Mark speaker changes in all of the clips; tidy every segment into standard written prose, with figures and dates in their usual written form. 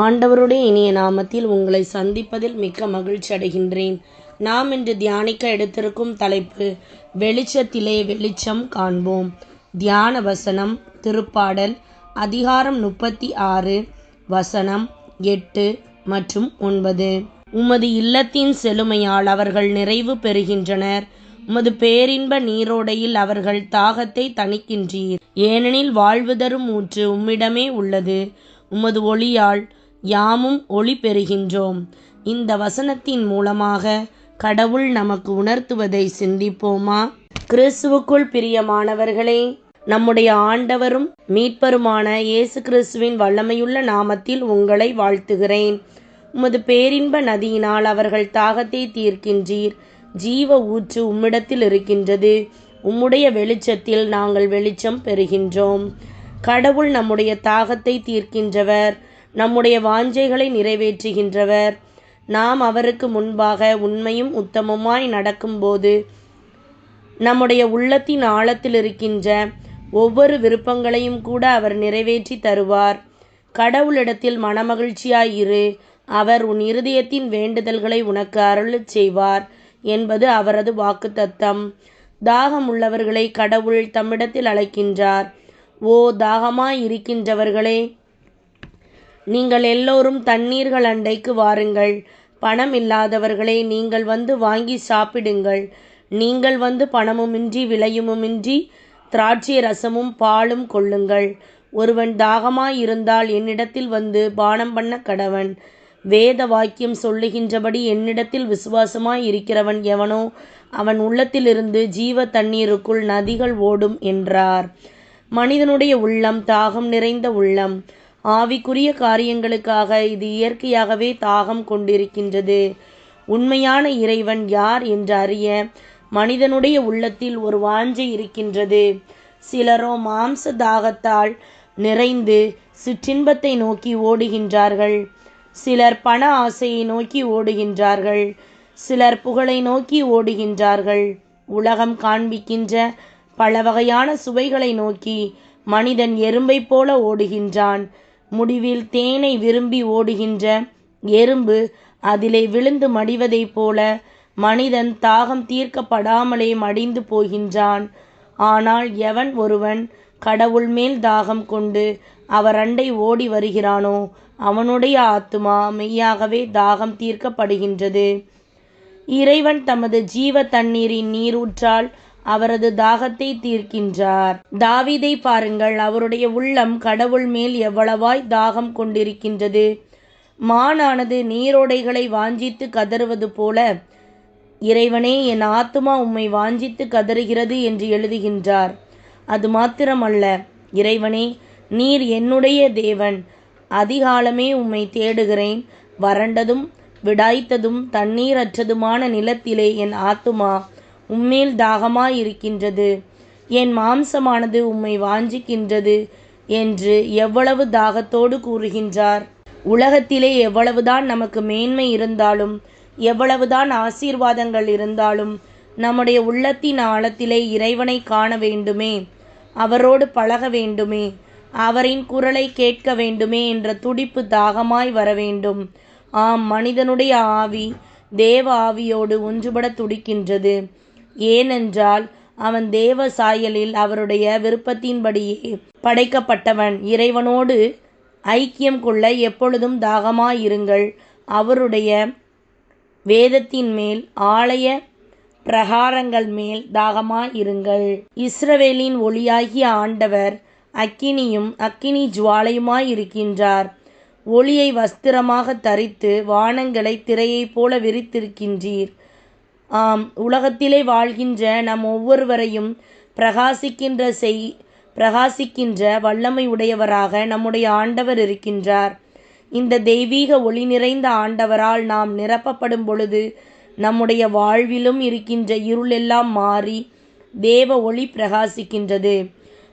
Speaker 1: ஆண்டவருடைய இனிய நாமத்தில் உங்களை சந்திப்பதில் மிக்க மகிழ்ச்சி அடைகின்றேன். நாம் இன்று தியானிக்க எடுத்திருக்கும் தலைப்பு, வெளிச்சத்திலே வெளிச்சம் காண்போம். தியான வசனம், திருப்பாடல் அதிகாரம் 36 வசனம் 8 மற்றும் 9. உமது இல்லத்தின் செழுமையால் அவர்கள் நிறைவு பெறுகின்றனர். உமது பேரின்ப நீரோடையில் அவர்கள் தாகத்தை தணிக்கின்றீர். ஏனெனில் வாழ்வு தரும் ஊற்று உம்மிடமே உள்ளது. உமது ஒளியால் யாமும் ஒளி பெறுகின்றோம். இந்த வசனத்தின் மூலமாக கடவுள் நமக்கு உணர்த்துவதை சிந்திப்போமா? கிறிஸ்துவுக்குள் பிரியமானவர்களே, நம்முடைய ஆண்டவரும் மீட்பருமான இயேசு கிறிஸ்துவின் வல்லமையுள்ள நாமத்தில் உங்களை வாழ்த்துகிறேன். உமது பேரின்ப நதியினால் அவர்கள் தாகத்தை தீர்க்கின்றீர். ஜீவ ஊற்று உம்மிடத்தில் இருக்கின்றது. உம்முடைய வெளிச்சத்தில் நாங்கள் வெளிச்சம் பெறுகின்றோம். கடவுள் நம்முடைய தாகத்தை தீர்க்கின்றவர், நம்முடைய வாஞ்சைகளை நிறைவேற்றுகின்றவர். நாம் அவருக்கு முன்பாக உண்மையும் உத்தமமாய் நடக்கும்போது நம்முடைய உள்ளத்தின் ஆழத்தில் இருக்கின்ற ஒவ்வொரு விருப்பங்களையும் கூட அவர் நிறைவேற்றி தருவார். கடவுளிடத்தில் மனமகிழ்ச்சியாய் இரு, அவர் உன் இருதயத்தின் வேண்டுதல்களை உனக்கு அருளச் செய்வார் என்பது அவரது வாக்குத்தத்தம். தாகம் உள்ளவர்களை கடவுள் தம்மிடத்தில் அழைக்கின்றார். ஓ தாகமாய் இருக்கின்றவர்களே, நீங்கள் எல்லோரும் தண்ணீர்கள் அண்டைக்கு வாருங்கள். பணம் இல்லாதவர்களே, நீங்கள் வந்து வாங்கி சாப்பிடுங்கள். நீங்கள் வந்து பணமுமின்றி விலையுமின்றி திராட்சை ரசமும் பாலும் கொள்ளுங்கள். ஒருவன் தாகமாயிருந்தால் என்னிடத்தில் வந்து பானம் பண்ண கடவன். வேத வாக்கியம் சொல்லுகின்றபடி என்னிடத்தில் விசுவாசமாய் இருக்கிறவன் எவனோ அவன் உள்ளத்திலிருந்து ஜீவ தண்ணீருக்குள் நதிகள் ஓடும் என்றார். மனிதனுடைய உள்ளம் தாகம் நிறைந்த உள்ளம். ஆவிக்குரிய காரியங்களுக்காக இது இயற்கையாகவே தாகம் கொண்டிருக்கின்றது. உண்மையான இறைவன் யார் என்று அறிய மனிதனுடைய உள்ளத்தில் ஒரு வாஞ்சை இருக்கின்றது. சிலரோ மாம்ச தாகத்தால் நிறைந்து சிற்றின்பத்தை நோக்கி ஓடுகின்றார்கள். சிலர் பண ஆசையை நோக்கி ஓடுகின்றார்கள். சிலர் புகழை நோக்கி ஓடுகின்றார்கள். உலகம் காண்பிக்கின்ற பல வகையான சுவைகளை நோக்கி மனிதன் எறும்பை போல ஓடுகின்றான். முடிவில் தேனை விரும்பி ஓடுகின்ற எறும்பு அதிலே விழுந்து மடிவதைப் போல மனிதன் தாகம் தீர்க்கப்படாமலே மடிந்து போகின்றான். ஆனால் எவன் ஒருவன் கடவுள் மேல் தாகம் கொண்டு அவர் அண்டை ஓடி வருகிறானோ அவனுடைய ஆத்துமா மெய்யாகவே தாகம் தீர்க்கப்படுகின்றது. இறைவன் தமது ஜீவ தண்ணீரின் நீரூற்றால் அவரது தாகத்தை தீர்க்கின்றார். தாவீதை பாருங்கள், அவருடைய உள்ளம் கடவுள் மேல் எவ்வளவாய் தாகம் கொண்டிருக்கின்றது. மானானது நீரோடைகளை வாஞ்சித்து கதறுவது போல இறைவனே, என் ஆத்துமா உம்மை வாஞ்சித்து கதறுகிறது என்று எழுதுகின்றார். அது மாத்திரமல்ல, இறைவனே, நீர் என்னுடைய தேவன், அதிகாலமே உம்மை தேடுகிறேன். வறண்டதும் விடாய்த்ததும் தண்ணீரற்றதுமான நிலத்திலே என் ஆத்துமா உம்மேல் தாகமாயிருக்கின்றது. என் மாம்சமானது உம்மை வாஞ்சிக்கின்றது என்று எவ்வளவு தாகத்தோடு கூறுகின்றார். உலகத்திலே எவ்வளவுதான் நமக்கு மேன்மை இருந்தாலும், எவ்வளவுதான் ஆசீர்வாதங்கள் இருந்தாலும், நம்முடைய உள்ளத்தின் ஆழத்திலே இறைவனை காண வேண்டுமே, அவரோடு பழக வேண்டுமே, அவரின் குரலை கேட்க வேண்டுமே என்ற துடிப்பு தாகமாய் வர வேண்டும். ஆம், மனிதனுடைய ஆவி தேவ ஆவியோடு ஒன்றுபட துடிக்கின்றது. ஏனென்றால் அவன் தேவ சாயலில் அவருடைய விருப்பத்தின்படியே படைக்கப்பட்டவன். இறைவனோடு ஐக்கியம் கொள்ள எப்பொழுதும் தாகமாயிருங்கள். அவருடைய வேதத்தின் மேல், ஆலய பிரகாரங்கள் மேல் தாகமாயிருங்கள். இஸ்ரவேலின் ஒளியாகிய ஆண்டவர் அக்கினியும் அக்கினி ஜுவாலையுமாயிருக்கின்றார். ஒளியை வஸ்திரமாக தரித்து வானங்களை திரையைப் போல விரித்திருக்கின்றீர். ஆம், உலகத்திலே வாழ்கின்ற நம் ஒவ்வொருவரையும் பிரகாசிக்கின்ற வல்லமை உடையவராக நம்முடைய ஆண்டவர் இருக்கின்றார். இந்த தெய்வீக ஒளி நிறைந்த ஆண்டவரால் நாம் நிரப்பப்படும் பொழுது நம்முடைய வாழ்விலும் இருக்கின்ற இருளெல்லாம் மாறி தேவ ஒளி பிரகாசிக்கின்றது.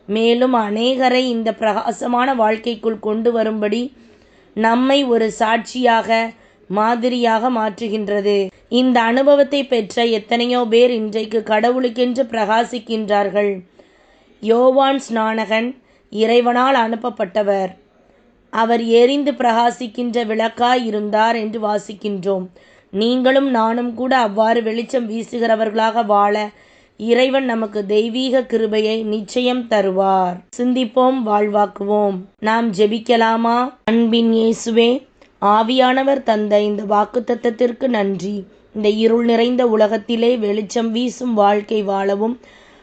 Speaker 1: மேலும் அநேகரை இந்த பிரகாசமான வாழ்க்கைக்குள் கொண்டு வரும்படி நம்மை ஒரு சாட்சியாக மாதிரியாக மாற்றுகின்றது. இந்த அனுபவத்தை பெற்ற எத்தனையோ பேர் இன்றைக்கு கடவுளுக்கென்று பிரகாசிக்கின்றார்கள். யோவான் ஸ்நானகன் இறைவனால் அனுப்பப்பட்டவர். அவர் எரிந்து பிரகாசிக்கின்ற விளக்காய் இருந்தார் என்று வாசிக்கின்றோம். நீங்களும் நானும் கூட அவ்வாறு வெளிச்சம் வீசுகிறவர்களாக வாழ இறைவன் நமக்கு தெய்வீக கிருபையை நிச்சயம் தருவார். சிந்திப்போம், வாழ்வாக்குவோம். நாம் ஜெபிக்கலாமா? அன்பின் இயேசுவே, ஆவியானவர் தந்த இந்த வாக்குத்தத்தத்திற்கு நன்றி. இந்த இருள் நிறைந்த உலகத்திலே வெளிச்சம் வீசும் வாழ்க்கை வாழவும்,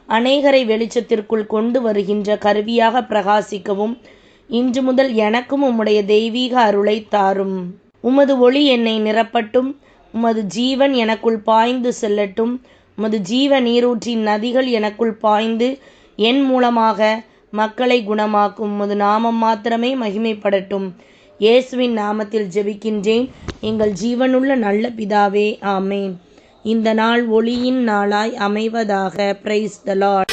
Speaker 1: அநேகரை வெளிச்சத்திற்குள் கொண்டு வருகின்ற கருவியாக பிரகாசிக்கவும் இன்று முதல் எனக்கும் உம்முடைய தெய்வீக அருளை தாரும். உமது ஒளி என்னை நிரப்பட்டும். உமது ஜீவன் எனக்குள் பாய்ந்து செல்லட்டும். உமது ஜீவ நீரூற்றின் நதிகள் எனக்குள் பாய்ந்து என் மூலமாக மக்களை குணமாக்கும். உமது நாமம் மாத்திரமே மகிமைப்படட்டும். இயேசுவின் நாமத்தில் ஜெபிக்கின்றேன் எங்கள் ஜீவனுள்ள நல்ல பிதாவே, ஆமேன். இந்த நாள் ஒளியின் நாளாய் அமைவதாக. Praise the Lord.